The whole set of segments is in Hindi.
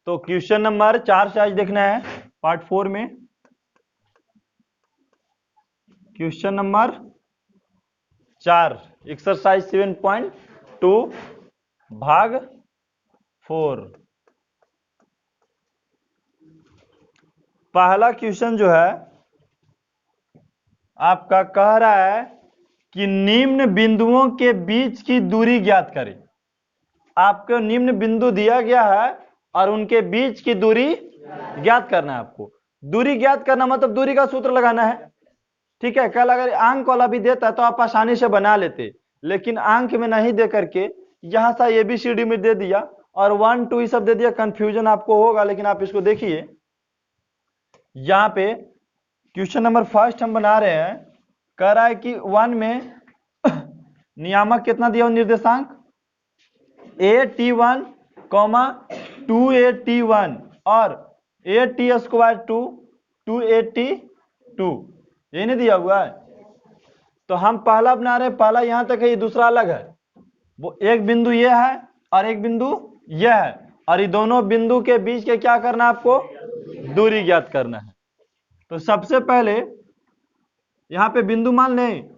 तो क्वेश्चन नंबर 4 से आज देखना है पार्ट 4 में। क्वेश्चन नंबर 4 एक्सरसाइज 7.2 भाग 4। पहला क्वेश्चन जो है आपका कह रहा है कि निम्न बिंदुओं के बीच की दूरी ज्ञात करें। आपको निम्न बिंदु दिया गया है और उनके बीच की दूरी ज्ञात करना है। आपको दूरी ज्ञात करना मतलब दूरी का सूत्र लगाना है। ठीक है, कल अगर अंक वाला भी देता तो आप आसानी से बना लेते, लेकिन अंक में नहीं दे करके यहां सा ABCD में दे दिया और 1 2 ये सब दे दिया, कंफ्यूजन आपको होगा। लेकिन आप इसको देखिए, यहां पे क्वेश्चन नंबर फर्स्ट हम बना रहे हैं। कह रहा है कि 1 में नियामक कितना दिया, निर्देशांक AT1, 2AT1 और AT² 2AT2, ये नहीं दिया हुआ है। तो हम पहला बना रहे हैं, पहला यहां तक है, ये दूसरा अलग है। वो एक बिंदु ये है और एक बिंदु ये है, और ये दोनों बिंदु के बीच के क्या करना है, आपको दूरी ज्ञात करना है। तो सबसे पहले यहां पे बिंदु मान लें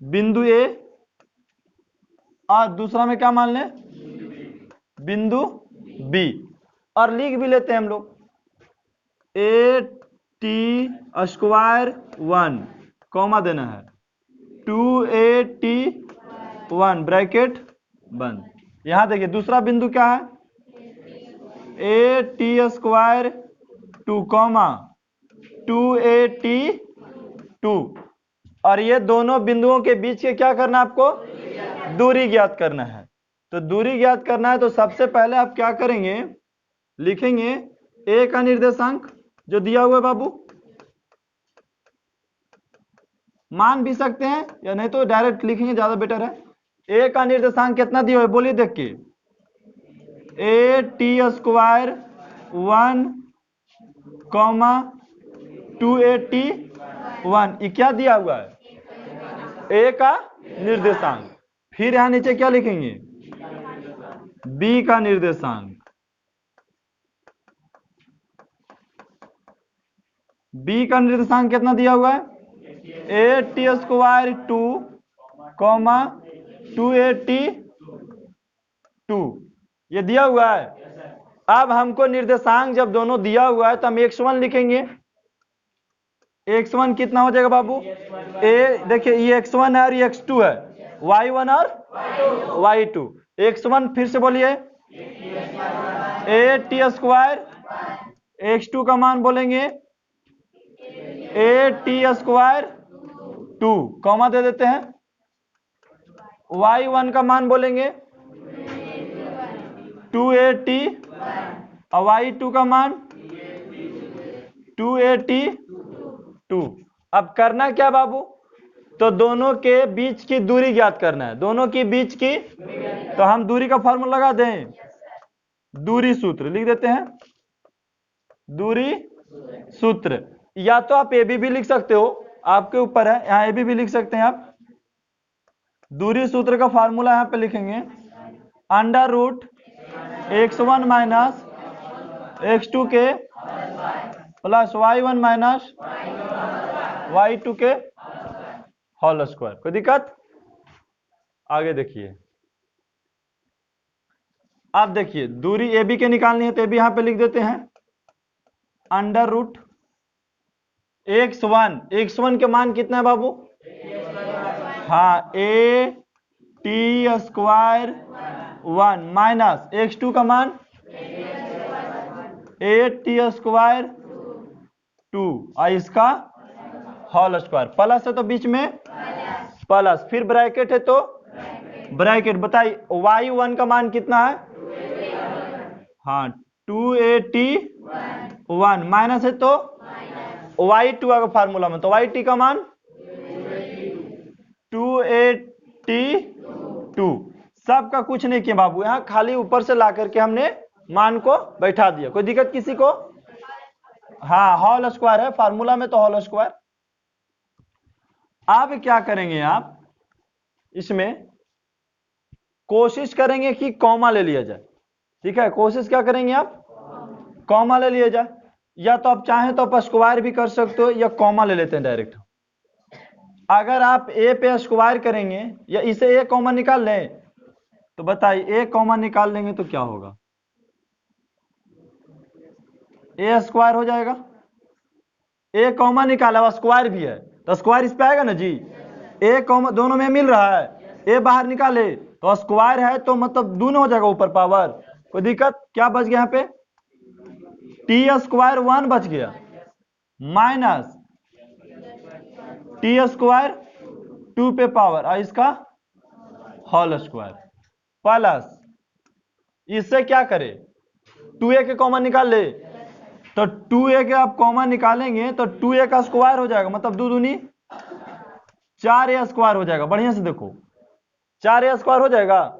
बिंदु A और दूसरा में क्या मान लें, बिंदु B, और लिख भी लेते हैं हम लोग AT²1 कॉमा देना है 2AT1 ब्रैकेट बंद। यहां देखिए दूसरा बिंदु क्या है, AT² 2 कॉमा 2AT2, और ये दोनों बिंदुओं के बीच के क्या करना है, आपको दूरी ज्ञात करना है। तो दूरी ज्ञात करना है तो सबसे पहले आप क्या करेंगे, लिखेंगे A का निर्देशांक जो दिया हुआ है, बाबू मान भी सकते हैं या नहीं तो डायरेक्ट लिखेंगे, ज्यादा बेटर है। A का निर्देशांक कितना दिया हुआ है, बोलिए देख के, AT²1 कॉमा 2AT1, ये क्या दिया हुआ है, A का निर्देशांक। फिर यहां नीचे क्या लिखेंगे, B का निर्देशांक। B का निर्देशांक कितना दिया हुआ है, AT² 2 कॉमा 2AT2, ये दिया हुआ है। अब हमको निर्देशांक जब दोनों दिया हुआ है तो हम x1 लिखेंगे। x1 कितना हो जाएगा बाबू, देखिए ये x1 है और ये x2 है, y1 और y2। x1 फिर से बोलिए AT², x2 का मान बोलेंगे AT² 2 कॉमा दे देते हैं, y1 का मान बोलेंगे 2AT और y2 का मान 2AT2। अब करना क्या बाबू, तो दोनों के बीच की दूरी ज्ञात करना है, दोनों के बीच की। तो हम दूरी का फॉर्मूला लगा दें, दूरी सूत्र लिख देते हैं, दूरी सूत्र। या तो आप AB भी लिख सकते हो, आपके ऊपर है, यहां AB भी लिख सकते हैं आप। दूरी सूत्र का फार्मूला यहां पे लिखेंगे √x1 माइनस x2 के प्लस y1 माइनस y2 के होल स्क्वायर। कोई दिक्कत, आगे देखिए। आप देखिए दूरी AB के निकालनी है तो AB यहां पे लिख देते हैं √x1 के मान कितना है बाबू, हाँ AT² 1 माइनस x2 का मान AT² 2 और इसका होल स्क्वायर, प्लस है तो बीच में प्लस, फिर ब्रैकेट है तो ब्रैकेट। बताइए y1 का मान कितना है, हाँ 2AT1 माइनस है तो y2 का फार्मूला में, तो yt का मान 2AT2। सबका कुछ नहीं किया बाबू, यहाँ खाली ऊपर से ला करके हमने मान को बैठा दिया। कोई दिक्कत किसी को, हाँ होल स्क्वायर है फार्मूला में तो होल स्क्वायर। अब क्या करेंगे आप, इसमें कोशिश करेंगे कि कॉमा ले लिया जाए। ठीक है, कोशिश क्या करेंगे आप, कॉमा ले लिया जाए, या तो आप चाहें तो आप स्क्वायर भी कर सकते हो या कॉमा ले लेते हैं डायरेक्ट। अगर आप ए पे स्क्वायर करेंगे या इसे ए कॉमा निकाल लें तो बताइए ए कॉमा निकाल लेंगे तो क्या होगा, ए स्क्वायर हो जाएगा। ए कॉमा निकाला हुआ स्क्वायर भी है तो स्क्वायर इस पे आएगा ना जी। ए कॉमा दोनों में मिल रहा है, ए बाहर निकाले तो स्क्वायर है तो मतलब दोनों हो जाएगा ऊपर पावर, कोई दिक्कत। क्या बच गया यहाँ पे, टी स्क्वायर 1 बच गया माइनस टी स्क्वायर 2 पे पावर और इसका होल स्क्वायर प्लस इससे क्या करे 2a के कॉमन निकाल ले, तो 2a के आप कॉमन निकालेंगे तो 2a का स्क्वायर हो जाएगा, मतलब 2 दूनी 4a स्क्वायर हो जाएगा। बढ़िया से देखो 4a स्क्वायर हो जाएगा,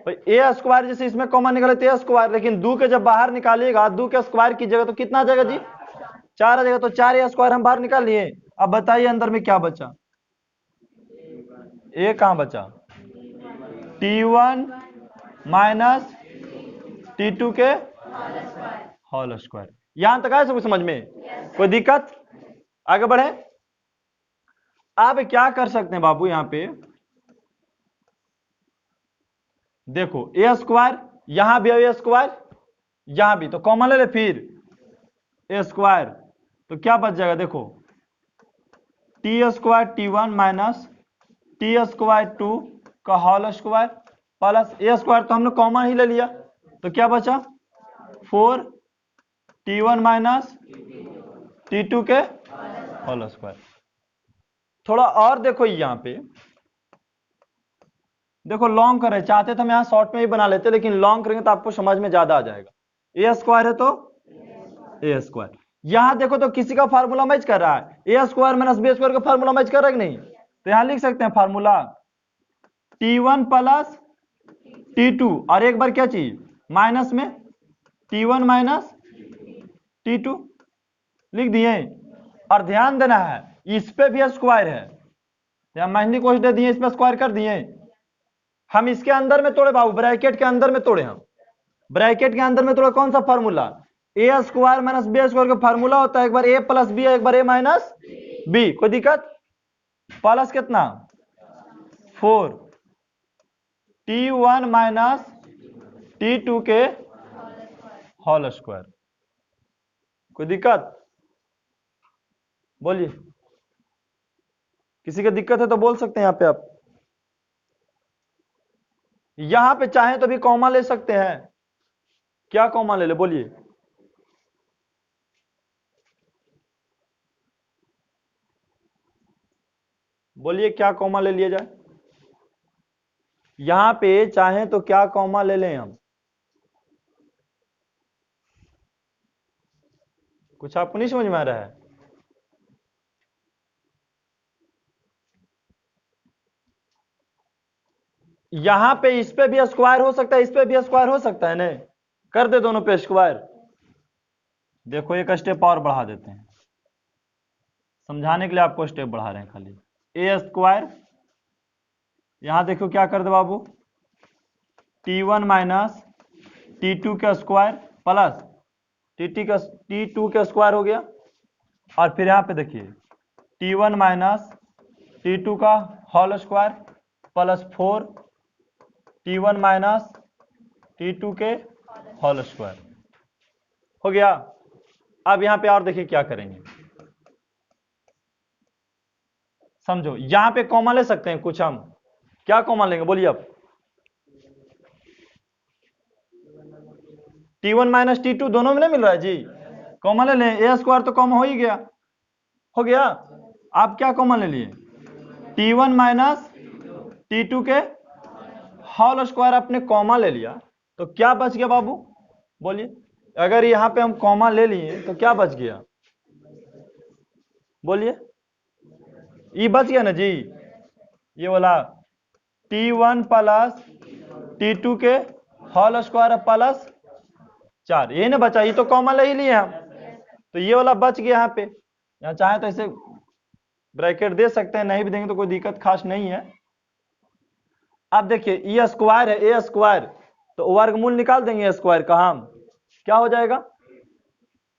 ए स्क्वायर जैसे इसमें कॉमन निकाले तो ए स्क्वायर, लेकिन 2 के जब बाहर निकालिएगा 2 के स्क्वायर की जगह तो कितना आ जाएगा जी 4 आ जाएगा, तो 4a स्क्वायर हम बाहर निकाल लिए। अब बताइए अंदर में क्या बचा, ए कहां बचा, t1 माइनस t2 के होल स्क्वायर। यहां तक आया सब समझ में, कोई दिक्कत। आगे बढ़े। अब क्या कर सकते हैं बाबू, यहां पे देखो ए स्क्वायर यहां भी है, ए स्क्वायर यहां भी, तो कॉमन ले ले फिर ए स्क्वायर, तो क्या बच जाएगा देखो T square t1 minus T square 2 का होल स्क्वायर प्लस ए स्क्वायर तो हमने कॉमन ही ले लिया, तो क्या बचा 4 t1 माइनस t2 के होल स्क्वायर। थोड़ा और देखो यहां पे देखो लॉन्ग कर रहे, चाहते तो हम यहां शॉर्ट में ही बना लेते, लेकिन लॉन्ग करेंगे तो आपको समझ में ज्यादा आ जाएगा। ए स्क्वायर है तो ए स्क्वायर, यहां देखो तो किसी का फार्मूला मैच कर रहा है, A square minus B square का फार्मूला मैच कर रहा है कि नहीं, तो यहां लिख सकते हैं फार्मूला t1 प्लस t2 और एक बार क्या चाहिए माइनस में t1 माइनस t2 लिख दिए। और ध्यान देना है इस पे भी स्क्वायर है, या माइनस कोश दे दिए, इस पे स्क्वायर कर दिए। हम इसके अंदर में तोड़े बाबू, ब्रैकेट के अंदर में तोड़े, हम ब्रैकेट के अंदर में तोड़े कौन सा फार्मूला, ए स्क्वायर माइनस बी स्क्वायर का फार्मूला होता है एक बार ए प्लस बी एक बार ए माइनस बी, कोई दिक्कत। प्लस कितना 4 t1 माइनस t2 के होल स्क्वायर, कोई दिक्कत बोलिए। किसी का दिक्कत है तो बोल सकते हैं यहां पे आप। यहां पे चाहें तो भी कॉमा ले सकते हैं, क्या कॉमा ले ले बोलिए। बोलिए क्या कॉमा ले लिया जाए, यहां पे चाहें तो क्या कॉमा ले लें हम, कुछ आपको नहीं समझ में आ रहा है। यहां पे इस पे भी स्क्वायर हो सकता है, इस पे भी स्क्वायर हो सकता है, नहीं कर दे दोनों पे स्क्वायर। देखो एक स्टेप और बढ़ा देते हैं, समझाने के लिए आपको स्टेप बढ़ा रहे हैं खाली। ए स्क्वायर यहां देखो क्या कर दे बाबू t1 माइनस t2 का स्क्वायर प्लस t2 का स्क्वायर हो गया, और फिर यहां पे देखिए t1 माइनस t2 का whole square plus 4 t1 minus t2 के होल स्क्वायर हो गया। अब यहां पे और देखिए क्या करेंगे, समझो यहां पे कॉमा ले सकते हैं कुछ, हम क्या कॉमा लेंगे बोलिए अब, t1 माइनस t2 दोनों में नहीं मिल रहा है जी, कॉमा ले लें, ए स्क्वायर तो कॉमा हो ही गया, हो गया। आप क्या कॉमा ले लिए t1 माइनस t2 के होल स्क्वायर आपने कॉमा ले लिया, तो क्या बच गया बाबू बोलिए। अगर यहां पे हम कॉमा ले लिए तो क्या बच गया बोलिए, ये बच गया ना जी, ये वाला t1 प्लस t2 के होल स्क्वायर प्लस 4, यही ना बचा, ये तो कॉमा ले ही लिए हम, तो ये वाला बच गया यहाँ पे। यहाँ चाहे तो ऐसे ब्रैकेट दे सकते हैं, नहीं भी देंगे तो कोई दिक्कत खास नहीं है। अब देखिए ये स्क्वायर है ए स्क्वायर, तो वर्गमूल निकाल देंगे स्क्वायर का हम, क्या हो जाएगा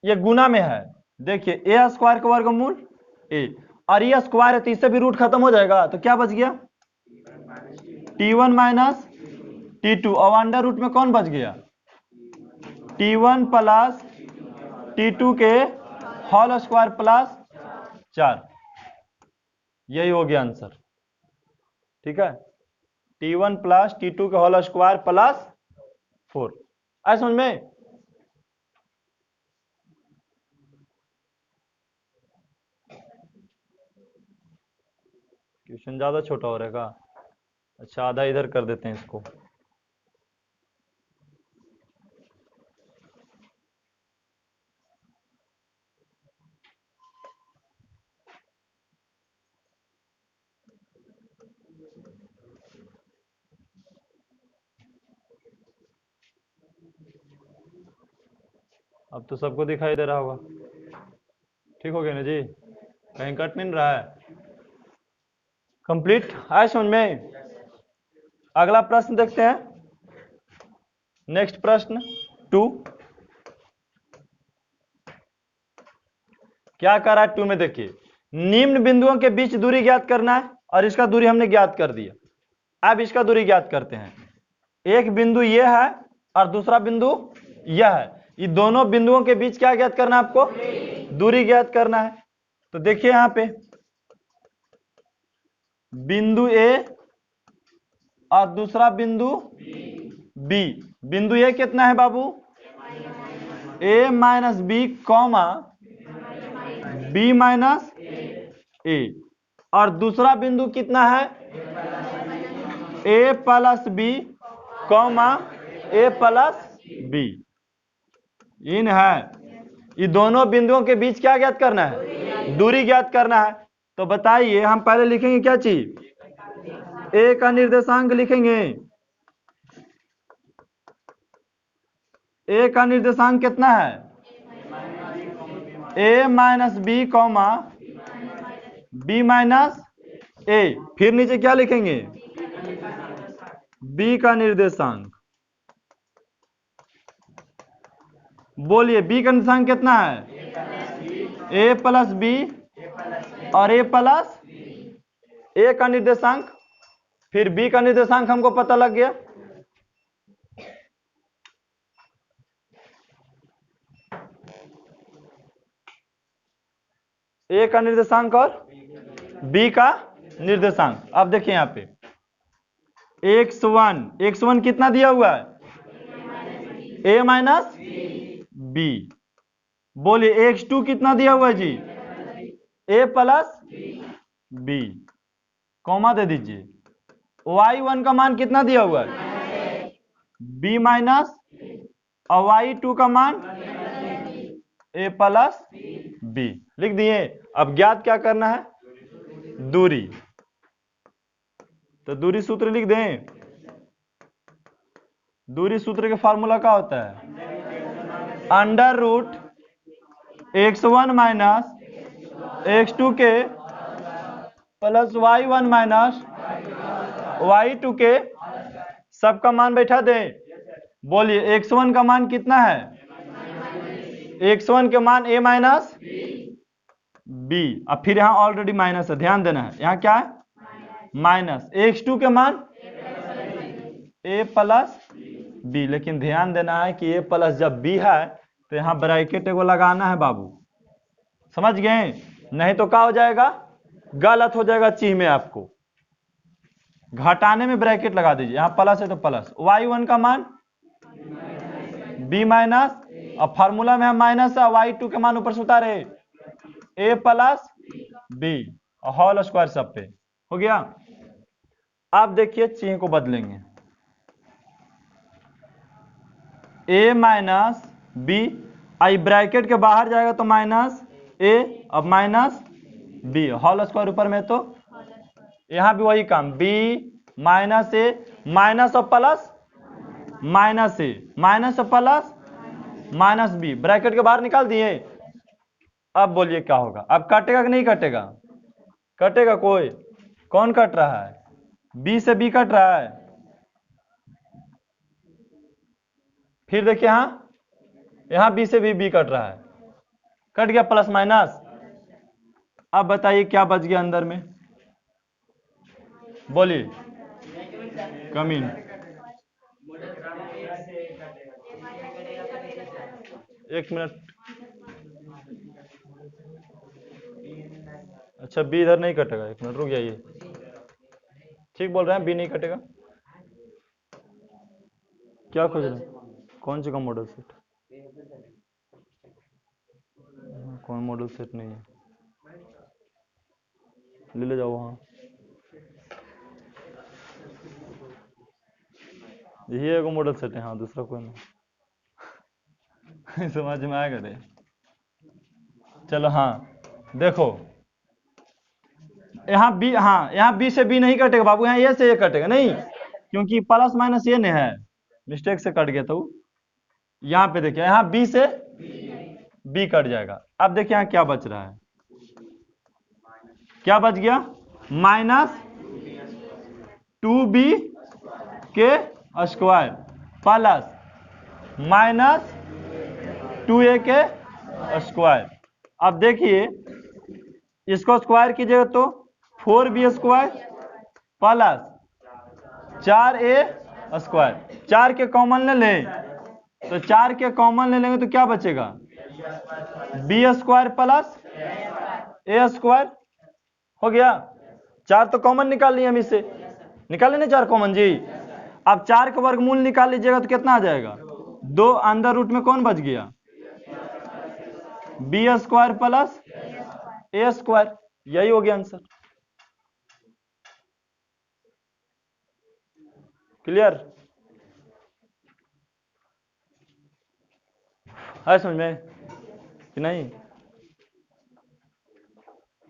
ये गुना में है, देखिए ए स्क्वायर का वर्गमूल ए, और ये स्क्वायर है तो इससे भी रूट खत्म हो जाएगा, तो क्या बच गया T1 माइनस T2, और अंडर रूट में कौन बच गया T1 प्लस T2 के होल स्क्वायर प्लस 4, यही हो गया आंसर। ठीक है, T1 प्लस T2 के होल स्क्वायर प्लस 4। आए समझ में? क्वेश्चन ज्यादा छोटा हो रहेगा, अच्छा आधा इधर कर देते हैं इसको। अब तो सबको दिखाई दे रहा होगा, ठीक हो गया ना जी, कहीं कट नहीं रहा है, कंप्लीट। आए समझ में? अगला प्रश्न देखते हैं, नेक्स्ट प्रश्न 2। क्या कर रहा है 2 में? देखिए, निम्न बिंदुओं के बीच दूरी ज्ञात करना है, और इसका दूरी हमने ज्ञात कर दिया। अब इसका दूरी ज्ञात करते हैं। एक बिंदु ये है और दूसरा बिंदु यह है, ये दोनों बिंदुओं के बीच क्या ज्ञात करना है आपको? दूरी ज्ञात करना है। तो देखिए यहां पे बिंदु ए और दूसरा बिंदु बी। बिंदु ए कितना है बाबू? A minus B comma B minus A, और दूसरा बिंदु कितना है? A plus B comma A plus B. इन है, ये दोनों बिंदुओं के बीच क्या ज्ञात करना है? दूरी ज्ञात करना है। तो बताइए, हम पहले लिखेंगे क्या चीज? ए का निर्देशांक लिखेंगे। ए का निर्देशांक कितना है? A minus B comma B minus A. फिर नीचे क्या लिखेंगे? बी का निर्देशांक। बोलिए बी का निर्देशांक कितना है? ए प्लस बी और ए प्लस ए का निर्देशांक, फिर बी का निर्देशांक हमको पता लग गया। ए का निर्देशांक और बी का निर्देशांक। अब देखिए यहाँ पे x1 कितना दिया हुआ है? A minus B. बोलिए x2 कितना दिया हुआ है जी? ए प्लस बी, कॉमा दे दीजिए। y1 का मान कितना दिया हुआ है? बी माइनस, और y2 का मान ए प्लस बी, लिख दिए। अब ज्ञात क्या करना है? दूरी। तो दूरी सूत्र लिख दें। दूरी सूत्र के फार्मूला क्या होता है? Under root x1 minus x2 के प्लस y1 माइनस y2 के, सबका मान बैठा दें। बोलिए x1 का मान कितना है? x1 के मान a माइनस बी, अब फिर यहाँ ऑलरेडी माइनस है, ध्यान देना है, यहाँ क्या है? माइनस। x2 के मान a प्लस बी, लेकिन ध्यान देना है कि a प्लस जब b है तो यहाँ ब्रैकेट को लगाना है बाबू, समझ गए? नहीं तो क्या हो जाएगा? गलत हो जाएगा चीज में। आपको घटाने में ब्रैकेट लगा दीजिए, यहाँ प्लस है तो प्लस। y1 का मान b माइनस, और फार्मूला में हम माइनस है, y2 के मान ऊपर से उतारे a प्लस बी, और होल स्क्वायर सब पे हो गया। अब देखिए चिन्ह को बदलेंगे, a माइनस बी, आई ब्रैकेट के बाहर जाएगा तो माइनस a, अब माइनस बी, होल स्क्वायर ऊपर में, तो यहां भी वही काम, b माइनस ए माइनस और प्लस माइनस ए माइनस और प्लस माइनस बी, ब्रैकेट के बाहर निकाल दिए। अब बोलिए क्या होगा? अब कटेगा कि नहीं कटेगा? कटेगा। कोई कौन कट रहा है? बी से बी कट रहा है। फिर देखिए यहां बी से बी कट रहा है, कट गया प्लस माइनस। अब बताइए क्या बच गया अंदर में, बोलिए। कमीन। एक मिनट, अच्छा बी इधर नहीं कटेगा, एक मिनट रुक जाइए। ठीक बोल रहे हैं, बी नहीं कटेगा। क्या खोज रहे हैं, कौन सी का मॉडल सेट? कौन मॉडल सेट नहीं है, ले जाओ वहाँ। यही एगो मॉडल सेट है, हाँ दूसरा कोई नहीं। समझ में आएगा रे। चलो हाँ देखो, यहाँ बी, हाँ यहाँ बी से बी नहीं कटेगा बाबू, यहाँ ए से ए कटेगा नहीं, क्योंकि प्लस माइनस ये नहीं है, मिस्टेक से कट गया तो। यहाँ पे देखिए, यहाँ बी से बी कट जाएगा। अब देखिए यहाँ क्या बच रहा है, क्या बच गया, माइनस 2b के स्क्वायर प्लस माइनस 2a के स्क्वायर। अब देखिए इसको स्क्वायर कीजिएगा तो 4b square plus 4a square, 4 के कॉमन ले लें तो 4 के कॉमन ले लेंगे तो क्या बचेगा, b square plus a square. हो गया, 4 तो कॉमन निकाल लिए हम, इससे निकाल लेने 4 कॉमन जी। अब 4 का वर्गमूल निकाल लीजिएगा तो कितना आ जाएगा, 2 अंदर रूट में कौन बच गया, बी स्क्वायर प्लस ए स्क्वायर। यही हो गया आंसर। क्लियर है समझ में कि नहीं?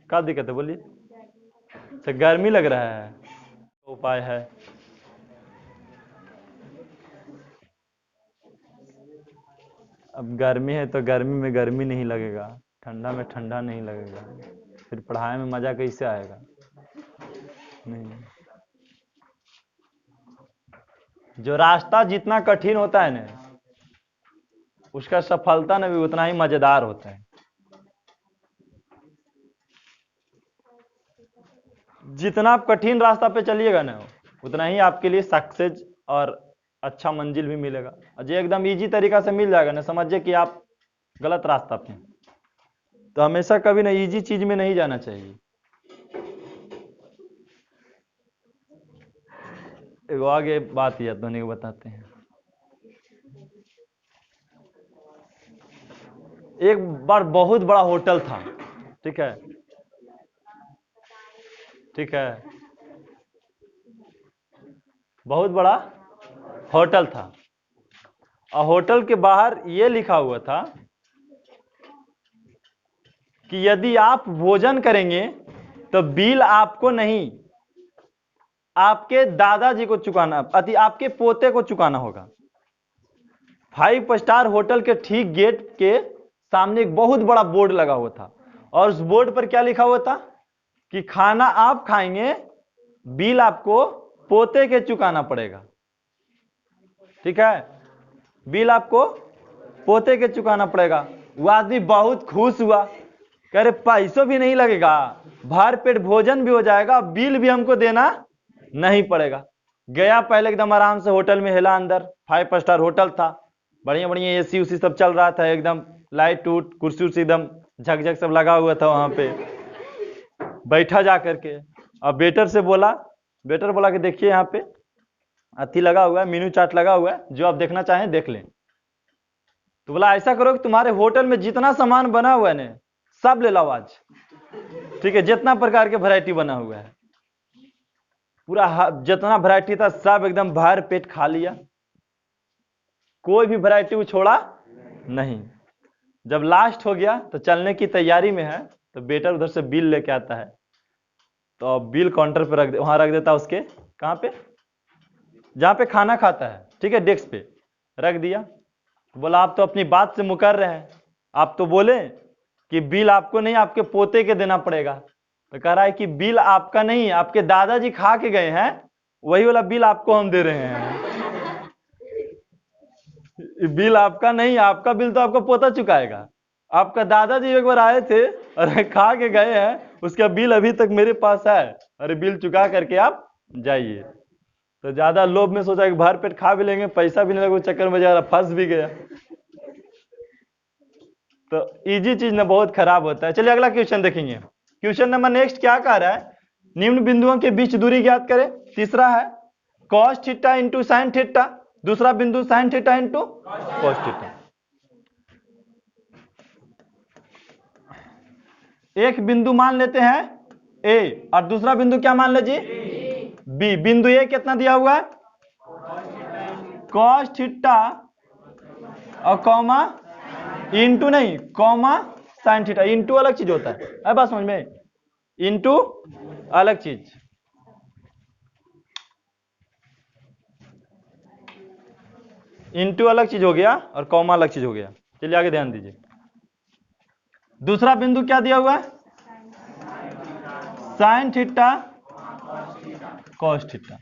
क्या दिक्कत है बोलिए। अच्छा गर्मी लग रहा है, तो उपाय है, अब गर्मी है तो गर्मी में गर्मी नहीं लगेगा, ठंडा में ठंडा नहीं लगेगा, फिर पढ़ाई में मजा कैसे आएगा? नहीं, जो रास्ता जितना कठिन होता है ना, उसका सफलता ना भी उतना ही मजेदार होता है। जितना आप कठिन रास्ता पे चलिएगा ना, उतना ही आपके लिए सक्सेस और अच्छा मंजिल भी मिलेगा। और जो एकदम इजी तरीका से मिल जाएगा ना, समझिए कि आप गलत रास्ता पे। तो हमेशा कभी ना इजी चीज में नहीं जाना चाहिए। एगो आगे बात याद धोनी को बताते हैं। एक बार बहुत बड़ा होटल था, ठीक है, ठीक है, बहुत बड़ा होटल था और होटल के बाहर ये लिखा हुआ था कि यदि आप भोजन करेंगे तो बिल आपको नहीं, आपके दादाजी को चुकाना, अति आपके पोते को चुकाना होगा। 5 स्टार होटल के ठीक गेट के सामने एक बहुत बड़ा बोर्ड लगा हुआ था और उस बोर्ड पर क्या लिखा हुआ था कि खाना आप खाएंगे, बिल आपको पोते के चुकाना पड़ेगा। ठीक है, बिल आपको पोते के चुकाना पड़ेगा। वो आदमी बहुत खुश हुआ, कह रहे पैसों भी नहीं लगेगा, भर पेट भोजन भी हो जाएगा, बिल भी हमको देना नहीं पड़ेगा। गया पहले एकदम आराम से होटल में हेला अंदर, 5 स्टार होटल था, बढ़िया बढ़िया एसी उसी सब चल रहा था, एकदम लाइट उट कुर्सी उर्सी एकदम झकझक सब लगा हुआ था। वहां पे बैठा जा करके और वेटर से बोला, वेटर बोला कि देखिए यहाँ पे अथी लगा हुआ है, मेनू चार्ट लगा हुआ है, जो आप देखना चाहें देख लें। तो बोला ऐसा करो कि तुम्हारे होटल में जितना सामान बना हुआ है ना सब ले लो आज, ठीक है, जितना प्रकार के वैरायटी बना हुआ है, पूरा जितना वैरायटी था सब एकदम भर पेट खा लिया, कोई भी वैरायटी वो छोड़ा नहीं। जब लास्ट हो गया तो चलने की तैयारी में है, तो वेटर उधर से बिल लेके आता है, तो बिल काउंटर पे वहां रख देता है, उसके कहाँ पे, जहां पे खाना खाता है, ठीक है, डेस्क पे रख दिया। बोला आप तो अपनी बात से मुकर रहे हैं, आप तो बोले कि बिल आपको नहीं आपके पोते के देना पड़ेगा। तो कह रहा है कि बिल आपका नहीं, आपके दादाजी खा के गए हैं, वही वाला बिल आपको हम दे रहे हैं। बिल आपका नहीं, आपका बिल तो आपको पोता चुकाएगा, आपका दादाजी एक बार आए थे और खा के गए हैं, उसका बिल अभी तक मेरे पास है, अरे बिल चुका करके आप जाइए। तो ज्यादा लोभ में सोचा कि भर पेट खा भी लेंगे, पैसा भी नहीं लगा, चक्कर में जा रहा फंस भी गया। तो इजी चीज ना बहुत खराब होता है। चलिए अगला क्वेश्चन देखेंगे। क्वेश्चन नंबर नेक्स्ट क्या कह रहा है, निम्न बिंदुओं के बीच दूरी ज्ञात करें। तीसरा है cos theta into sine theta, दूसरा बिंदु sign theta into cos theta. एक बिंदु मान लेते हैं ए और दूसरा बिंदु क्या मान लीजिए बी। बिंदु ए कितना दिया हुआ है cos थीटा और कॉमा इंटू नहीं कॉमा साइन थीटा। इंटू अलग चीज होता है बात समझ में, इंटू अलग चीज। इंटू अलग चीज हो गया और कॉमा अलग चीज हो गया। चलिए आगे ध्यान दीजिए। दूसरा बिंदु क्या दिया हुआ है साइन थीटा कॉस थीटा।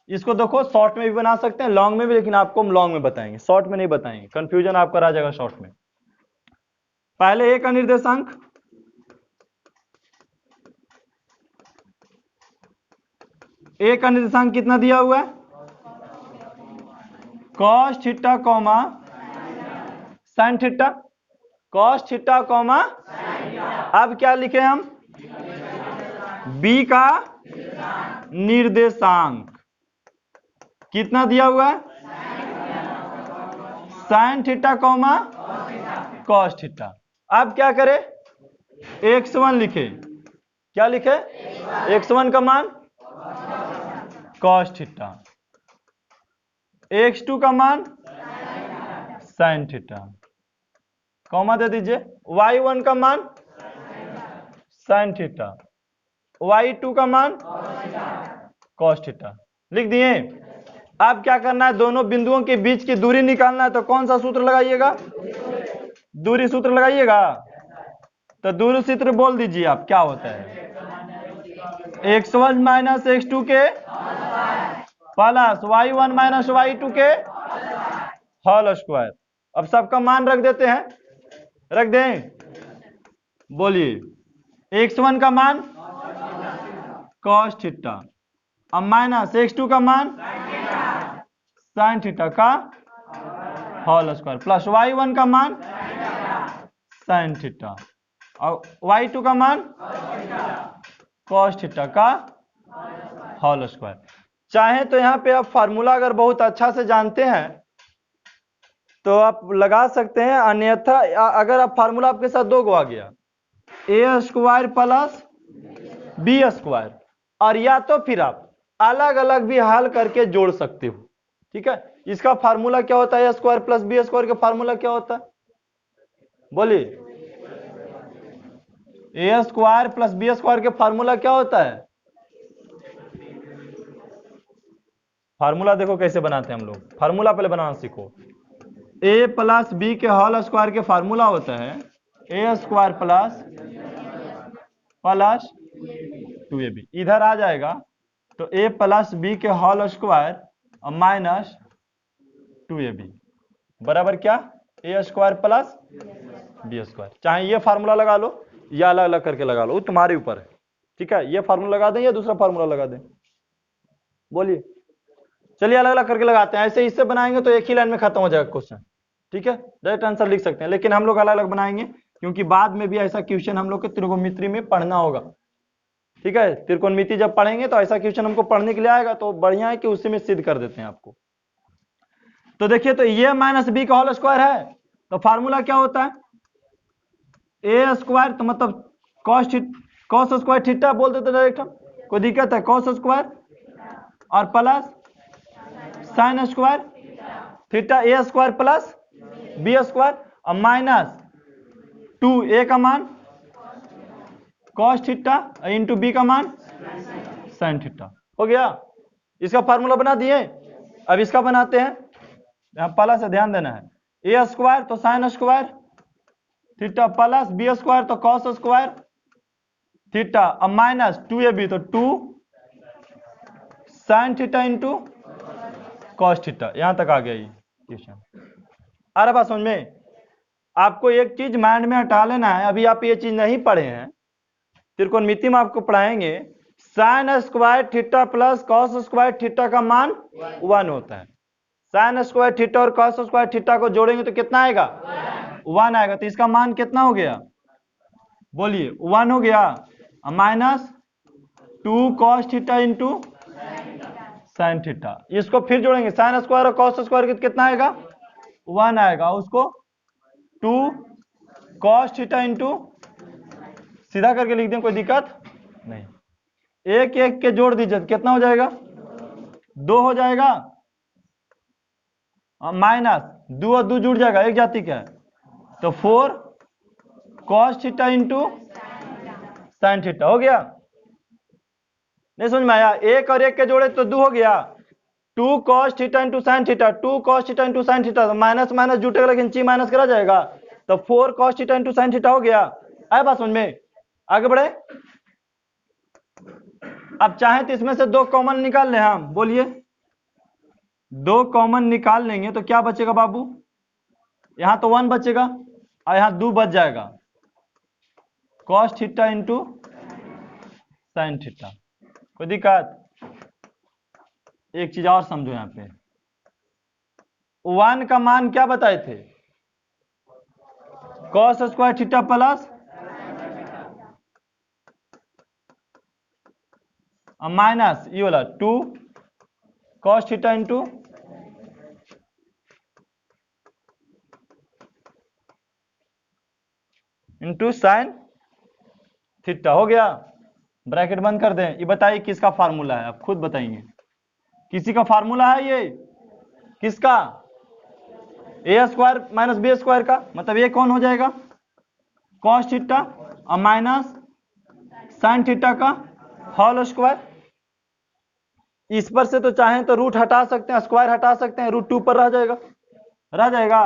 इसको देखो शॉर्ट में भी बना सकते हैं, लॉन्ग में भी, लेकिन आपको हम लॉन्ग में बताएंगे, शॉर्ट में नहीं बताएंगे, कंफ्यूजन आपका रह जाएगा शॉर्ट में। पहले ए का निर्देशांक, ए का निर्देशांक कितना दिया हुआ है cos theta comma sine theta, cos theta comma. अब क्या लिखे हम बी का निर्देशांक कितना दिया हुआ है sine theta comma cos theta. अब क्या करें x1 लिखे, क्या लिखे x1 का मान कॉस थीटा, x2 का मान साइन थीटा, कॉमा दे दीजिए y1 का मान साइन थीटा, y2 का मान कॉस थीटा। लिख दिए। अब क्या करना है दोनों बिंदुओं के बीच की दूरी निकालना है, तो कौन सा सूत्र लगाइएगा दूरी सूत्र लगाइएगा। तो दूरी सूत्र बोल दीजिए आप क्या होता है x1 माइनस x2 के प्लस y1 माइनस y2 के होल स्क्वायर। अब सबका मान रख देते हैं, रख दें, बोलिए x1 का मान cos थीटा अब माइनस x2 का मान साइन थीटा का होल स्क्वायर प्लस y1 का मान साइन थीटा और y2 का मान cos थीटा का होल स्क्वायर। चाहे तो यहाँ पे आप फार्मूला अगर बहुत अच्छा से जानते हैं तो आप लगा सकते हैं, अन्यथा अगर आप फार्मूला आपके साथ दो गो आ गया ए स्क्वायर प्लस बी स्क्वायर, और या तो फिर आप अलग अलग भी हल करके जोड़ सकते हो। ठीक है, इसका फार्मूला क्या होता है A square plus B square का फार्मूला क्या होता है बोलिए ए स्क्वायर प्लस बी स्क्वायर के फार्मूला क्या होता है। फार्मूला देखो कैसे बनाते हैं हम लोग, फार्मूला पहले बनाना सीखो। ए प्लस बी के होल स्क्वायर के फार्मूला होता है ए स्क्वायर प्लस 2ab। इधर आ जाएगा तो ए प्लस बी के होल स्क्वायर और माइनस 2ab बराबर क्या ए स्क्वायर प्लस बी स्क्वायर। चाहे ये फार्मूला लगा लो या अलग अलग करके लगा लो, वो तुम्हारे ऊपर है। ठीक है, ये फार्मूला लगा दें या दूसरा फार्मूला लगा दें, बोलिए। चलिए अलग अलग करके लगाते हैं, ऐसे इससे बनाएंगे तो एक ही लाइन में खत्म हो जाएगा क्वेश्चन। ठीक है, डायरेक्ट आंसर लिख सकते हैं, लेकिन हम लोग अलग अलग बनाएंगे क्योंकि बाद में भी ऐसा क्वेश्चन हम लोग को त्रिकोणमिति में पढ़ना होगा। ठीक है, त्रिकोणमिति जब पढ़ेंगे तो ऐसा क्वेश्चन हमको पढ़ने के लिए आएगा, तो बढ़िया है कि उसी में सिद्ध कर देते हैं आपको। तो देखिए, तो ये माइनस बी का होल स्क्वायर है, तो फार्मूला क्या होता है ए स्क्वायर, तो मतलब कॉस स्क्वायर थीटा बोल देते डायरेक्ट हम, कोई दिक्कत है, कॉस स्क्वायर और प्लस साइन स्क्वायर थीटा ए स्क्वायर प्लस बी स्क्वायर और माइनस 2a का मान कॉस थीटा इंटू बी का मान साइन थीटा। हो गया, इसका फार्मूला बना दिए। अब इसका बनाते हैं, यहां पहला से ध्यान देना है ए स्क्वायर तो sine square theta plus B square तो कॉस स्क्वायर थीटा और माइनस 2ab तो 2 sine theta into cos theta. यहां तक आ गया ये क्वेश्चन। आ रहा बात समझ में। आपको एक चीज माइंड में हटा लेना है, अभी आप ये चीज नहीं पढ़े हैं, त्रिकोणमिति में आपको पढ़ाएंगे, sign square theta plus cos square theta का मान 1 होता है। साइन स्क्वायर थीटा और कॉस स्क्वायर थीटा को जोड़ेंगे तो कितना आएगा? 1 आएगा। तो इसका मान कितना हो गया? बोलिए 1 हो गया। Minus 2 cos theta into sine theta. इसको फिर जोड़ेंगे, साइन स्क्वायर और कॉस स्क्वायर कितना आएगा? 1 आएगा। उसको 2 कॉस थीटा इंटू, सीधा करके लिख दें, कोई दिक्कत नहीं। एक एक के जोड़ दीजिए, कितना हो जाएगा? 2 हो जाएगा। माइनस 2 और 2 जुड़ जाएगा, एक जाति का है, तो 4 cos theta into sine theta हो गया। नहीं समझ में आया? एक और एक के जोड़े तो 2 हो गया। 2 cos theta into sine theta, 2 cos theta into sine theta, minus minus जुटेगा लेकिन ची माइनस करा जाएगा, तो 4 cos theta into sine theta हो गया। आया बात समझ में? आगे बढ़े। अब चाहे तो इसमें से 2 कॉमन निकाल लें हम, बोलिए। 2 कॉमन निकाल लेंगे तो क्या बचेगा बाबू? यहां तो 1 बचेगा और यहां 2 बच जाएगा, cos theta into sine theta. कोई दिक्कत? एक चीज और समझो, यहां पे 1 का मान क्या बताए थे? Cos square theta plus minus ये वाला 2 cos theta into sine theta हो गया। ब्रैकेट बंद कर दें। ये बताइए किसका फार्मूला है? आप खुद बताइए, किसी का फार्मूला है ये? किसका? ए स्क्वायर माइनस बी स्क्वायर का, मतलब ये कौन हो जाएगा? कॉस थीटा और माइनस साइन थीटा का होल स्क्वायर। इस पर से तो चाहें तो रूट हटा सकते हैं, स्क्वायर हटा सकते हैं, √2 पर रह जाएगा।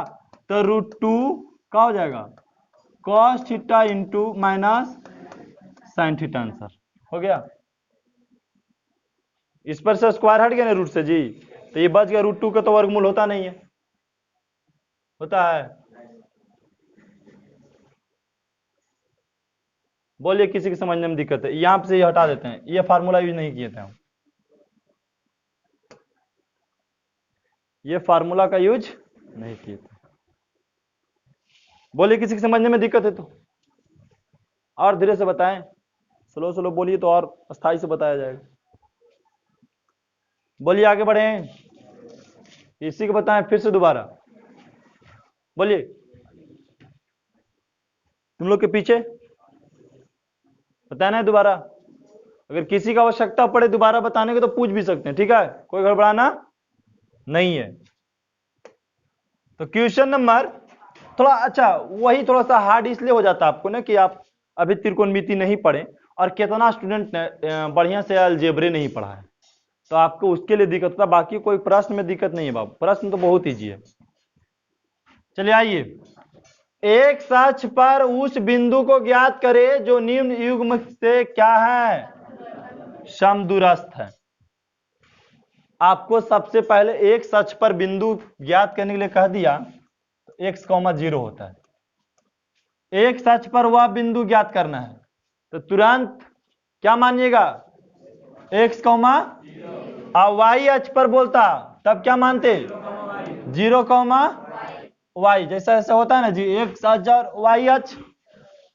तो √2 क्या हो जाएगा? Cos theta into minus sine theta. Answer हो गया। इस पर से स्क्वायर हट गया ना रूट से जी, तो ये बच गया। √2 का तो वर्गमूल होता नहीं है, होता है? बोलिए किसी की समझने में दिक्कत है? यहां से ये हटा देते हैं, ये फार्मूला यूज नहीं किए थे हम, ये फार्मूला का यूज नहीं किए थे। बोलिए किसी की समझने में दिक्कत है तो और धीरे से बताएं, स्लो स्लो बोलिए तो और स्थायी से बताया जाएगा। बोलिए आगे बढ़े, इसी को बताएं फिर से दोबारा। बोलिए तुम लोग के पीछे बताना है दोबारा। अगर किसी का आवश्यकता पड़े दोबारा बताने को तो पूछ भी सकते हैं, ठीक है? कोई गड़बड़ाना नहीं है। तो क्वेश्चन नंबर थोड़ा अच्छा, वही थोड़ा सा हार्ड इसलिए हो जाता है आपको ना कि आप अभी त्रिकोणमिति नहीं पढ़े, और कितना स्टूडेंट ने बढ़िया से अलजेब्रे नहीं पढ़ा है, तो आपको उसके लिए दिक्कत होता। बाकी कोई प्रश्न में दिक्कत नहीं है बाबू, प्रश्न तो बहुत ईजी है। चलिए आइए, एक सच पर उस बिंदु को ज्ञात करे जो निम्न युग्म से क्या है? समदूरस्थ है। आपको सबसे पहले एक सच पर बिंदु ज्ञात करने के लिए कह दिया तो x, 0 होता है। एक सच पर वह बिंदु ज्ञात करना है तो तुरंत क्या मानिएगा? x, और y अक्ष पर बोलता तब क्या मानते? 0, y। जैसा ऐसा होता है ना जी, x अक्ष और y अक्ष,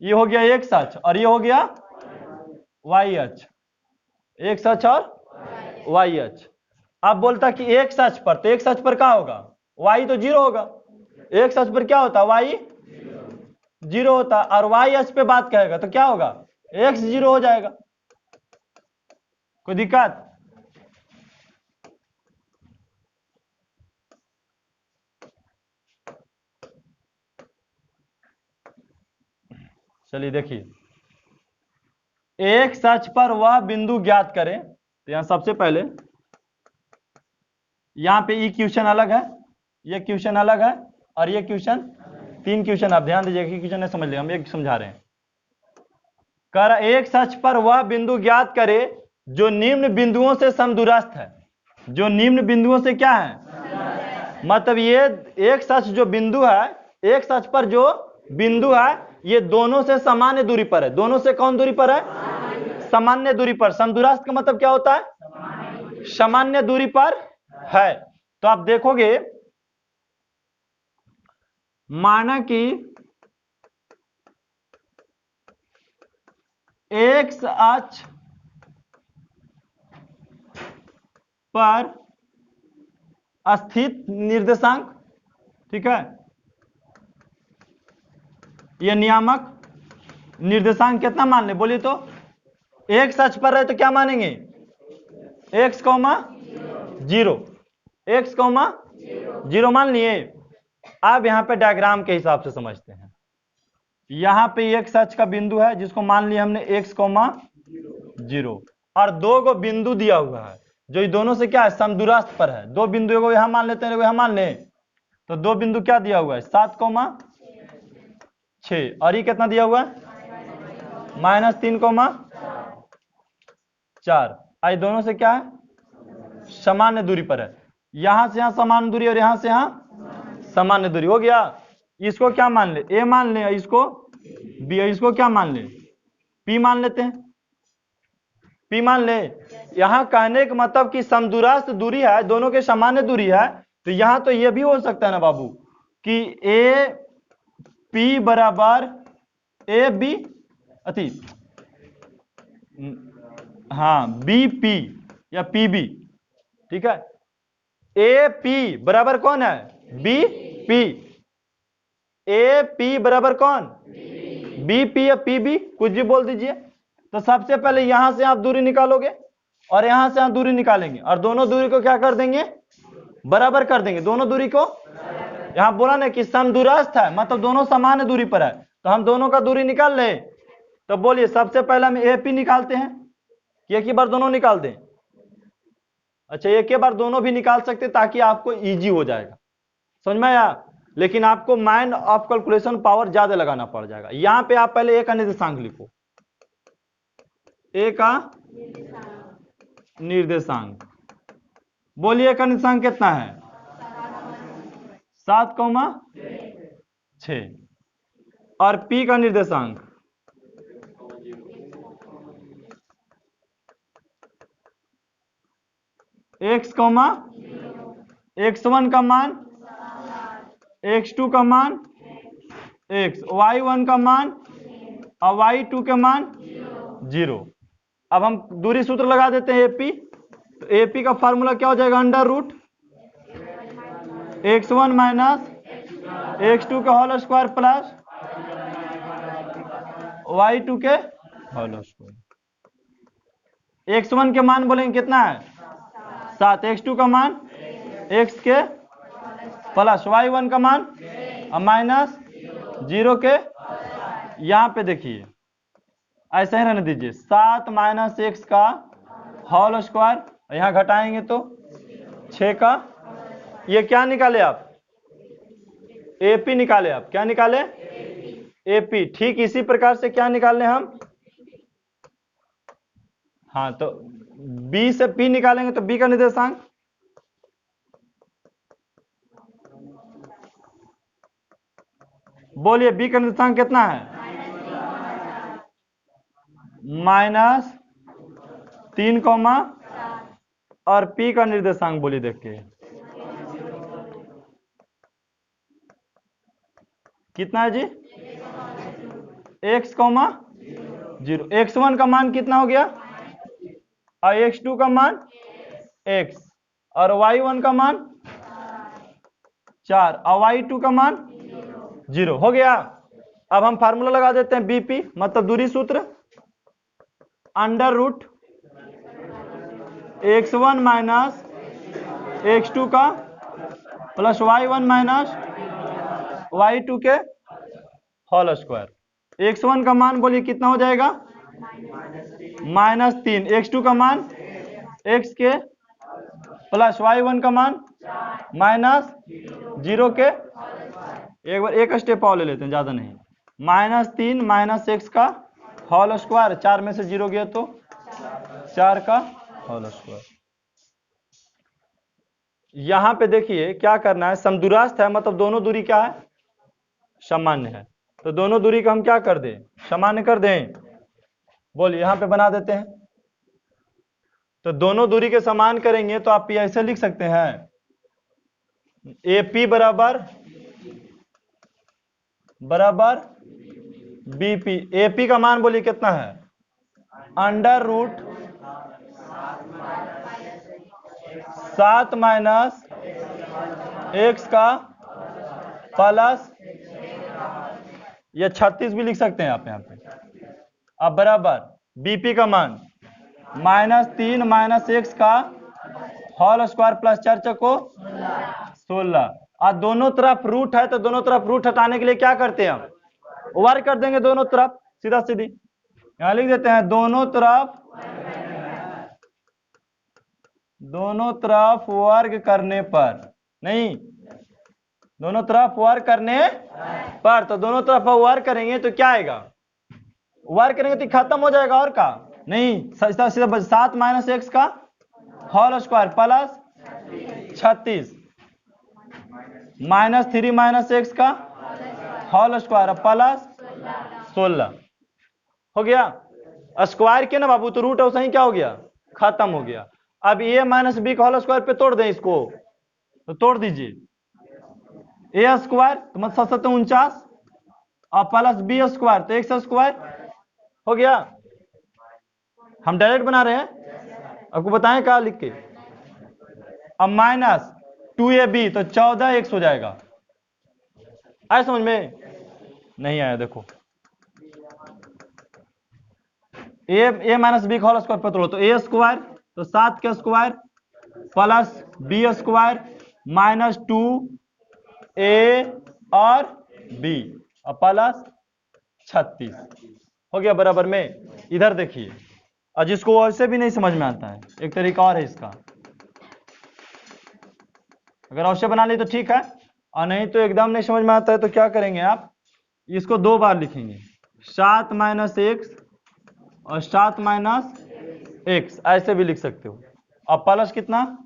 ये हो गया x अक्ष और ये हो गया y अक्ष, x अक्ष और y अक्ष। अब बोलता कि एक सच पर, तो एक सच पर क्या होगा? y तो 0 होगा। एक सच पर क्या होता? y 0 होता, और y अक्ष पे बात कहेगा तो क्या होगा? x 0 हो जाएगा। कोई दिक्कत? चलिए देखिए, एक सच पर वह बिंदु ज्ञात करें, तो यहां सबसे पहले यहां पे ये क्वेश्चन अलग है, ये क्वेश्चन अलग है, और ये क्वेश्चन, 3 क्वेश्चन। आप ध्यान दीजिएगा कि क्वेश्चन नहीं समझ लिया, हम एक समझा रहे हैं। कर एक सच पर वह बिंदु ज्ञात करे जो निम्न बिंदुओं से समदूरस्थ है। जो निम्न बिंदुओं से क्या है? मतलब ये एक सच जो बिंदु है एक्स अक्ष पर जो बिंदु है ये दोनों से सामान्य दूरी पर है। दोनों से कौन दूरी पर है? सामान्य दूरी पर। समदूरास्त का मतलब क्या होता है? सामान्य दूरी पर है। तो आप देखोगे माना कि एक्स अक्ष पर स्थित निर्देशांक, ठीक है, यह नियामक निर्देशांक कितना मान ले? बोलिए तो। एक्स अक्ष पर है तो क्या मानेंगे? X comma zero, x comma zero मान लिए। अब यहां पे डायग्राम के हिसाब से समझते हैं। यहां पे एक्स अक्ष का बिंदु है जिसको मान लिया हमने एक्स कॉमा जीरो, और दो गो बिंदु दिया हुआ है जो ये दोनों से क्या है? समदूरस्थ पर है। दो बिंदु को यहां मान लेते हैं, यहां मान ले, तो दो बिंदु क्या दिया हुआ है? 7,6, और ये कितना दिया हुआ है? -3,4। आई दोनों से क्या है? सामान्य दूरी पर है। यहां से यहां समान दूरी और यहां से यहां सामान्य दूरी। हो गया। इसको क्या मान ले? ए मान ले, इसको बी, इसको क्या मान ले? पी मान लेते हैं, पी मान ले। यहां कहने का मतलब कि समदूरस्थ दूरी है, दोनों के सामान्य दूरी है, तो यहां तो यह भी हो सकता है ना बाबू कि ए पी बराबर ए बी अति, हाँ, बी पी या पी बी, ठीक है। ए पी बराबर कौन है? B P. ए पी बराबर कौन? बी पी या पी बी, कुछ भी बोल दीजिए। तो सबसे पहले यहां से आप दूरी निकालोगे और यहां से आप दूरी निकालेंगे, और दोनों दूरी को क्या कर देंगे? बराबर कर देंगे। दोनों दूरी को, यहां बोला ना कि समदूरस्थ है, मतलब दोनों समान दूरी पर है, तो हम दोनों का दूरी निकाल ले। तो बोलिए सबसे पहले हम ए पी निकालते हैं, एक ही बार दोनों निकाल दें? अच्छा, एक ही बार दोनों भी निकाल सकते ताकि आपको इजी हो जाएगा, समझ में आया? लेकिन आपको माइंड ऑफ कैलकुलेशन पावर ज्यादा लगाना पड़ जाएगा। यहां पे आप पहले ए का निर्देशांक लिखो, ए का निर्देशांक। बोलिए का निर्देशांक कितना है? 7,6। और पी का निर्देशांक x, x1 का मान, x2 का मान, x, y1 का मान और y2 के मान 0। अब हम दूरी सूत्र लगा देते हैं एपी। तो एपी का फार्मूला क्या हो जाएगा? Under root x1 minus x2 के होल स्क्वायर प्लस y2 के होल स्क्वायर। x1 के मान बोलेंगे कितना है? 7। x2 का मान x के प्लस y1 का मान माइनस 0 के। यहां पे देखिए ऐसे ही रहने दीजिए, 7 माइनस x का होल स्क्वायर, यहां घटाएंगे तो 6 का। ये क्या निकाले आप? एपी निकाले आप। क्या निकाले? एपी। ठीक इसी प्रकार से क्या निकालने हम? हाँ, तो बी से पी निकालेंगे तो बी का निर्देशांक, बोलिए बी का निर्देशांक कितना है? -3, और पी का निर्देशांक बोलिए देखिए कितना है जी? x, 0। x1 का मान कितना हो गया? और x2 का मान x, और y1 का मान 4, और y2 का मान 0 हो गया। अब हम फार्मूला लगा देते हैं बीपी, मतलब दूरी सूत्र, under root x1 minus x2 का प्लस y1 माइनस y2 के होल स्क्वायर। x1 का मान बोलिए कितना हो जाएगा? -3। x2 का मान x के प्लस y1 का मान -0 के। एक बार एक स्टेप और ले लेते हैं, ज्यादा नहीं। -3 माइनस x का होल स्क्वायर, 4 में से 0 गया तो 4 का होल स्क्वायर। यहां पे देखिए क्या करना है, समदूरस्थ है मतलब दोनों दूरी क्या है? सामान्य है। तो दोनों दूरी का हम क्या कर दें, सामान्य कर दें। बोलिए, यहां पे बना देते हैं। तो दोनों दूरी के समान करेंगे तो आप ऐसे लिख सकते हैं, AP बराबर BP। AP का मान बोलिए कितना है, अंडर रूट 7 माइनस x का प्लस, या 36 भी लिख सकते हैं आप यहाँ पे। अब बराबर BP का मान -3 माइनस x का होल स्क्वायर प्लस 4 चको 16। और दोनों तरफ रूट है तो दोनों तरफ रूट हटाने के लिए क्या करते हैं, हम वर्ग कर देंगे दोनों तरफ, सीधा सीधी। यहां लिख देते हैं दोनों तरफ वर्ग करने पर, नहीं, दोनों तरफ वर्ग करने पर। तो दोनों तरफ वर्ग करेंगे तो क्या आएगा, वर्ग करेंगे तो खत्म हो जाएगा, और का नहीं, सीधा सीधा 7 माइनस x का whole square plus 36 -3 minus x का होल स्क्वायर प्लस 16 हो गया। स्क्वायर के ना बाबू, तो रूट है सही क्या हो गया, खत्म हो गया। अब a माइनस बी का होल स्क्वायर पे तोड़ दें इसको, तो तोड़ दीजिए, a स्क्वायर तो मतलब 749 और प्लस बी स्क्वायर तो x स्क्वायर हो गया। हम डायरेक्ट बना रहे हैं, आपको बताएं क्या लिख के। अब माइनस 2ab तो 14x हो जाएगा। आया समझ में, नहीं आया देखो, a माइनस बी का होल स्क्वायर पर तोड़ो तो a स्क्वायर तो 7 का square plus B square minus 2a और b और प्लस 36 हो गया बराबर में। इधर देखिए, और जिसको वैसे भी नहीं समझ में आता है, एक तरीका और है इसका, अगर अवश्य बना ली तो ठीक है, और नहीं तो एकदम नहीं समझ में आता है तो क्या करेंगे आप, इसको 2 बार लिखेंगे, 7 माइनस x और 7 माइनस x, ऐसे भी लिख सकते हो। और प्लस कितना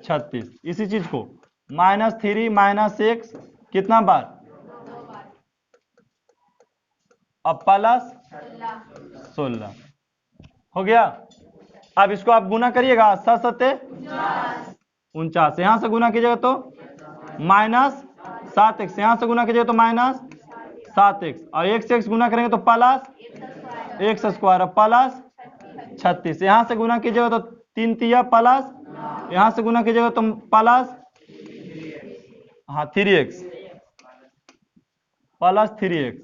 36, इसी चीज को -3 माइनस x कितना बार और प्लस 16 हो गया। अब इसको आप गुना करिएगा, 7 7 49, यहां से गुना कीजिएगा तो -7x, यहां से गुना कीजिएगा तो -7x, और x से x गुना करेंगे तो प्लस x स्क्वायर प्लस 36, यहां से गुना कीजिएगा तो 3 तिया प्लस, यहां से गुना कीजिएगा तो प्लस 3x प्लस 3x,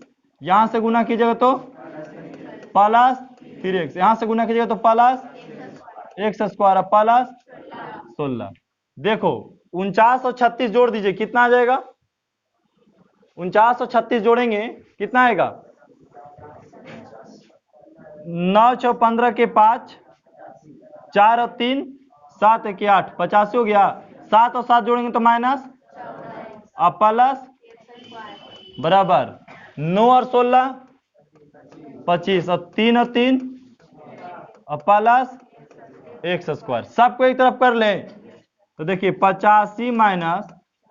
यहां से गुना कीजिएगा तो प्लस 3x, यहां से गुना कीजिएगा तो प्लस x स्क्वायर प्लस 16। देखो 49 और 36 जोड़ दीजिए, कितना आ जाएगा, 49 और 36 जोड़ेंगे कितना आएगा, 9 6 15 के 5, 4 और 3 7 1 8, 85 हो गया। 7 और 7 जोड़ेंगे तो माइनस और प्लस बराबर 9 और 16 25, और 3 और 3 और प्लस x स्क्वायर, सबको एक तरफ कर लें तो देखिए 85 minus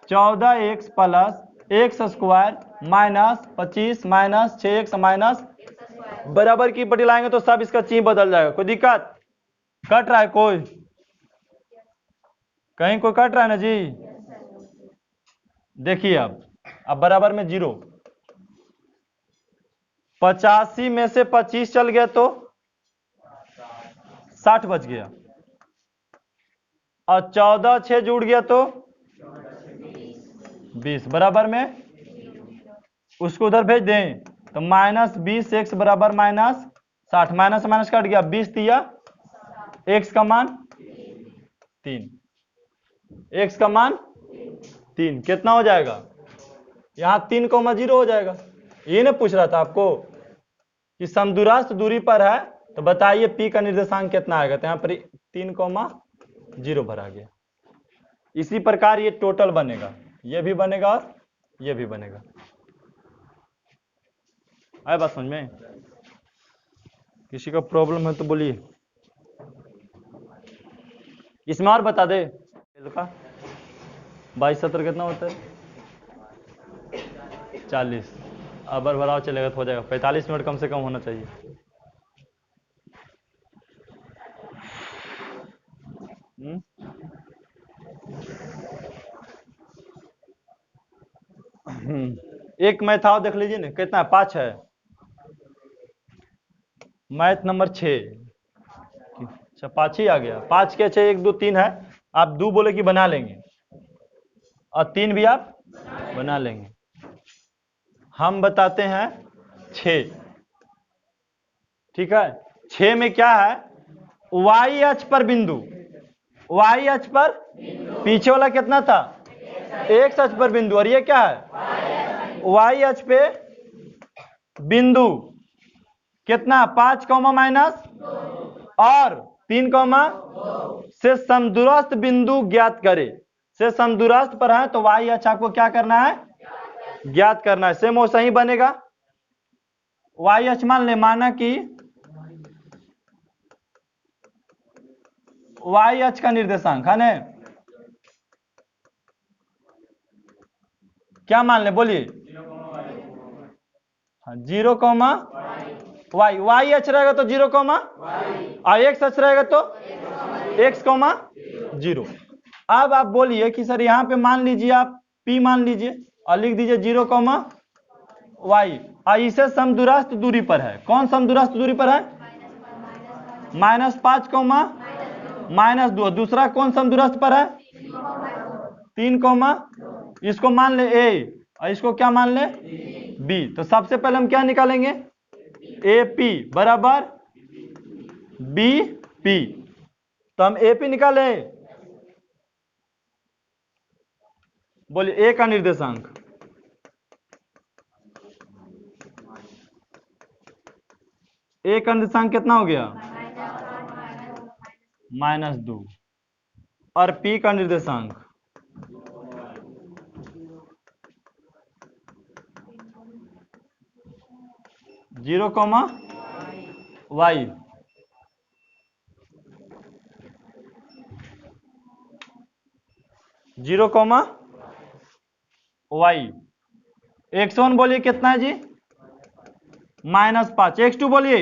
14x plus x square minus 25 minus 6x minus बराबर की पट्टी लाएंगे तो सब इसका चिन्ह बदल जाएगा। कोई दिक्कत, कट रहा है कोई, कहीं कोई कट रहा है ना जी। देखिए अब बराबर में 0, 85 में से 25 चल गया तो 60 बच गया, और 14 6 जुड़ गया तो 20 बराबर में, उसको उधर भेज दें तो -20x बराबर -60, माइनस माइनस कट गया, 20 तिया x का मान 3, x का मान 3 कितना हो जाएगा, यहाँ 3,0 हो जाएगा। ये ना पूछ रहा था आपको कि समदूरस्थ दूरी पर है तो बताइए p का निर्देशांक कितना आएगा, तो यहाँ पर 3,0 भरा गया। इसी प्रकार ये टोटल बनेगा, ये भी बनेगा और ये भी बनेगा। आए बात समझ में, किसी का प्रॉब्लम है तो बोलिए। इसमें और बता दे, 22 17 कितना होता है, 40। अबर भराव चलेगा तो हो जाएगा, 45 मिनट कम से कम होना चाहिए। एक मैथ आओ देख लीजिए ना, कितना 5 है, मैथ नंबर 6। अच्छा 5 ही आ गया, 5 के 6 1 2 3 है। आप 2 बोले कि बना लेंगे और 3 भी आप बना लेंगे। हम बताते हैं 6, ठीक है। 6 में क्या है, वाई अक्ष पर बिंदु, वाई अक्ष पर, पीछे वाला कितना था, एक्स अक्ष पर बिंदु, और ये क्या है, वाई अक्ष पे बिंदु कितना 5 कौमा माइनस और 3 कौमा से समदूरस्थ बिंदु ज्ञात करे। से समदूरस्थ पर है तो वाई अक्ष आपको क्या करना है, ज्ञात करना है। सेम वो सही बनेगा। वाई अक्ष मान ले, माना कि वाई अक्ष का निर्देशांक है ना, क्या मान ले बोलिए, 0 कौमा वाई, वाई अक्ष रहेगा तो 0 कौमा और एक्स अक्ष रहेगा तो एक्स कौमा 0। अब आप बोलिए कि सर यहाँ पे मान लीजिए आप P मान लीजिए और लिख दीजिए 0 कौमा वाई, और इसे समदूरस्थ दूरी पर है। कौन समदूरस्थ दूरी पर है, -5 कौमा -2। दूसरा कौन समदूरस्थ पर है, 3 कौमा, इसको मान ले A और इसको क्या मान ले B। तो सबसे पहले हम क्या निकालेंगे, AP बराबर BP। तो हम AP निकाले, बोलिए A का निर्देशांक, A का निर्देशांक कितना हो गया, -2, और P का निर्देशांक 0 comma Y. Zero comma Y. x1 बोलिए कितना है जी, -5। x2 बोलिए,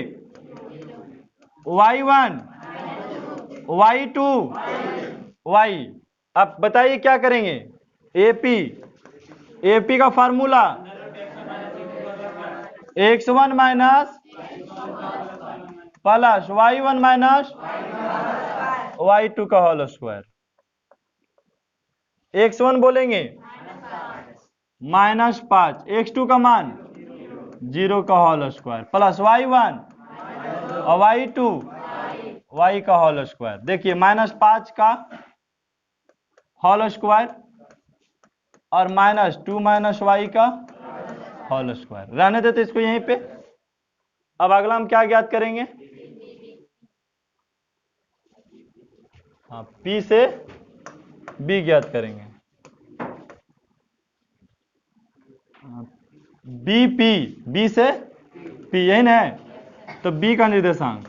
y1 y2 y। अब बताइए क्या करेंगे, AP का formula x1 minus plus y1 minus y2 का होल स्क्वायर। x1 बोलेंगे -5, x2 का मान 0 का होल स्क्वायर प्लस y1 और y2 y का होल स्क्वायर। देखिए -5 का होल स्क्वायर और -2 माइनस y का होल स्क्वायर। रहने देते इसको यहीं पे। अब अगला हम क्या ज्ञात करेंगे, हाँ P से B ज्ञात करेंगे। BP, B से P, यही ना है, तो B का निर्देशांक,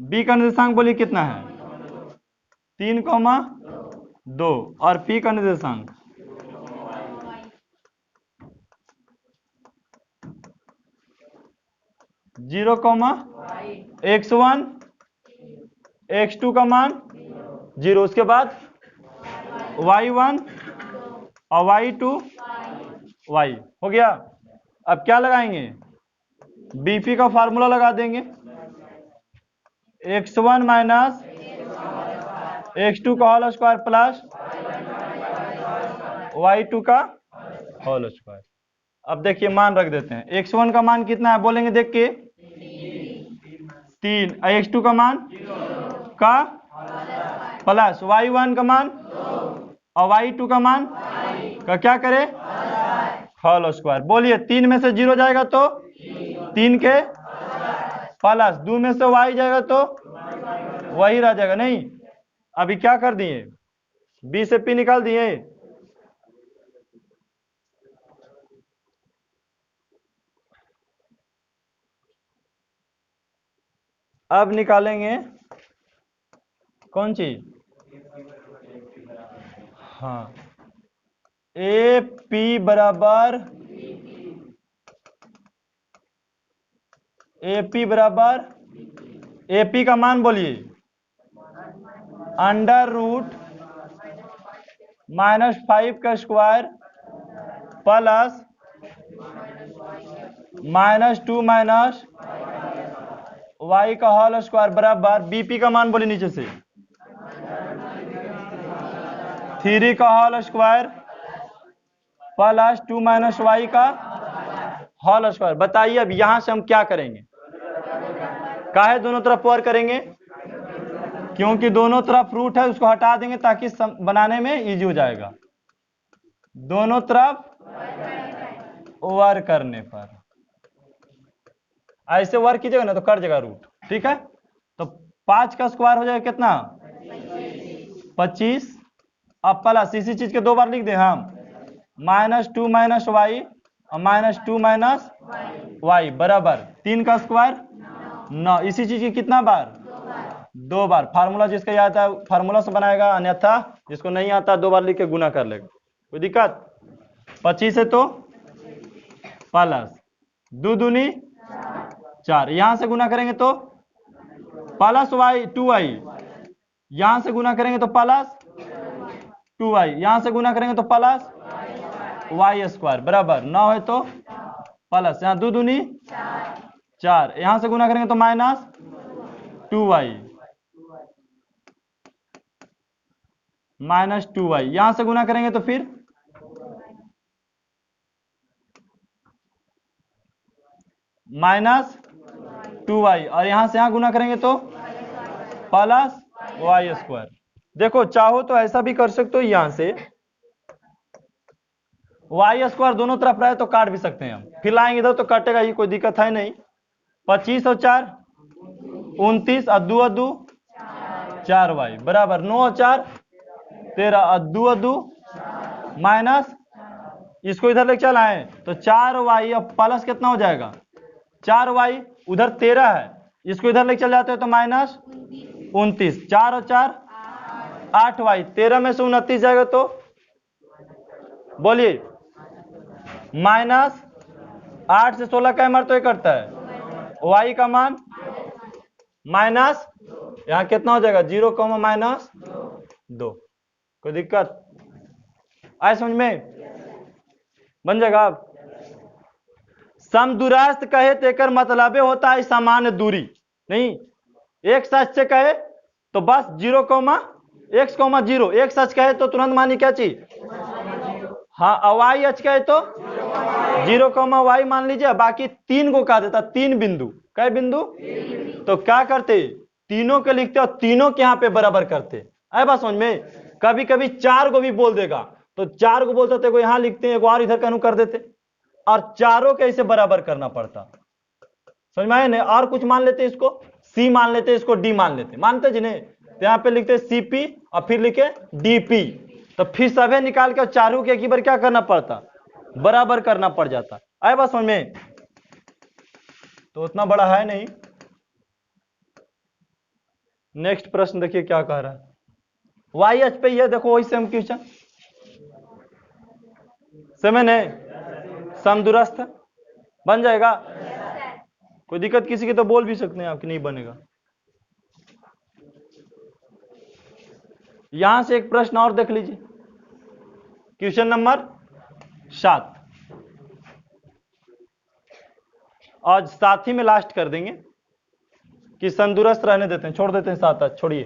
B का निर्देशांक बोलिए कितना है, 3 कौमा 2, और P का निर्देशांक 0 कौमा x1 x2 का मान 0, उसके बाद y1 और y2 y हो गया। अब क्या लगाएंगे, BP का फार्मूला लगा देंगे, x1 माइनस x2 का होल स्क्वायर प्लस y2 का होल स्क्वायर। अब देखिए मान रख देते हैं, x1 का मान कितना है बोलेंगे देख के, 3, x2 का मान का प्लस y1 का मान और y2 का मान का क्या करे, होल स्क्वायर। बोलिए 3 में से 0 जाएगा तो 3 के प्लस 2 में से y जाएगा तो वही रह जाएगा। नहीं, अभी क्या कर दिए, B से P निकाल दिए। अब निकालेंगे कौन चीज, हाँ, ए पी बराबर एपी का मान बोलिए √-5 का स्क्वायर प्लस -2 y का होल स्क्वायर बराबर बीपी का मान बोलिए नीचे से 3 का होल स्क्वायर प्लस 2 y का होल स्क्वायर। बताइए अब यहां से हम क्या करेंगे? काहे दोनों तरफ पावर करेंगे? क्योंकि दोनों तरफ रूट है, उसको हटा देंगे ताकि बनाने में इजी हो जाएगा। दोनों तरफ ओवर करने पर ऐसे वर्क कीजिएगा ना तो कट जाएगा रूट। ठीक है, तो 5 का स्क्वायर हो जाएगा कितना? 25। अब प्लस इसी चीज के 2 बार लिख दे हम -2 y और -2 y बराबर 3 का स्क्वायर 9। इसी चीज की कितना बार? 2 बार। फार्मूला जिसका याद है फार्मूला से बनाएगा, अन्यथा जिसको नहीं आता 2 बार लिख के गुना कर लेगा, कोई दिक्कत? 25 है तो प्लस 2 दूनी 4, यहां से गुना करेंगे तो प्लस y 2y, यहां से गुना करेंगे तो प्लस 2y, यहां से गुना करेंगे तो प्लस y स्क्वायर बराबर 9 है तो प्लस, यहां 2 दूनी 4, यहां से गुना करेंगे तो -2y, -2y, यहां से गुना करेंगे तो फिर -2y, और यहां से यहां गुना करेंगे तो प्लस y स्क्वायर। देखो चाहो तो ऐसा भी कर सकते हो, यहां से y स्क्वायर दोनों तरफ रहे तो काट भी सकते हैं हम, फिर लाएंगे इधर तो काटेगा ही, कोई दिक्कत है नहीं। 25 और 4 29 और 2 और 2 4y बराबर 9 और 4 13 और 2 और 2 माइनस, इसको इधर लेके चला है तो 4y और प्लस कितना हो जाएगा? 4y, उधर 13 है, इसको इधर लेके चल जाते हैं तो -29, 4 और 4 8y, 13 में से 29 जाएगा तो बोलिए -8 से 16 का मर तो ये करता है, y का मान माइनस, यहां कितना हो जाएगा 0, -2। कोई दिक्कत आए समझ में? बन जाएगा। अब समदूरस्थ कहे तो एक मतलब होता है सामान्य दूरी, नहीं एक सच से कहे तो बस 0, x, 0, एक सच कहे तो तुरंत मानी क्या चीज? हाँ, y h कहे तो 0, y मान लीजिए, बाकी 3 को कहा देता, 3 बिंदु। कई बिंदु? तो क्या करते? तीनों के लिखते और तीनों के यहाँ पे बराबर करते। आए बात समझ में? कभी कभी 4 को भी बोल देगा तो 4 को बोलते थे, यहां लिखते हैं, एक और इधर का कर देते, और चारों के इसे बराबर करना पड़ता। समझ में आए नहीं? और कुछ मान लेते, इसको सी मान लेते, इसको डी मान लेते, मानते जिन्हें तो यहाँ पे लिखते सीपी और फिर लिखे डीपी, तो फिर सभी निकाल के चारों के एक ही बार क्या करना पड़ता? बराबर करना पड़ जाता। आए बात समझ में? तो उतना बड़ा है नहीं। नेक्स्ट प्रश्न देखिए क्या कह रहा है। वाई एच पे ये देखो वही सेम क्वेश्चन, समझ नहीं? समदूरस्थ बन जाएगा, कोई दिक्कत किसी की तो बोल भी सकते हैं आपकी नहीं बनेगा। यहां से एक प्रश्न और देख लीजिए, क्वेश्चन नंबर 7, आज साथ ही में लास्ट कर देंगे कि समदूरस्थ रहने देते हैं, छोड़ देते हैं 7 आज, छोड़िए।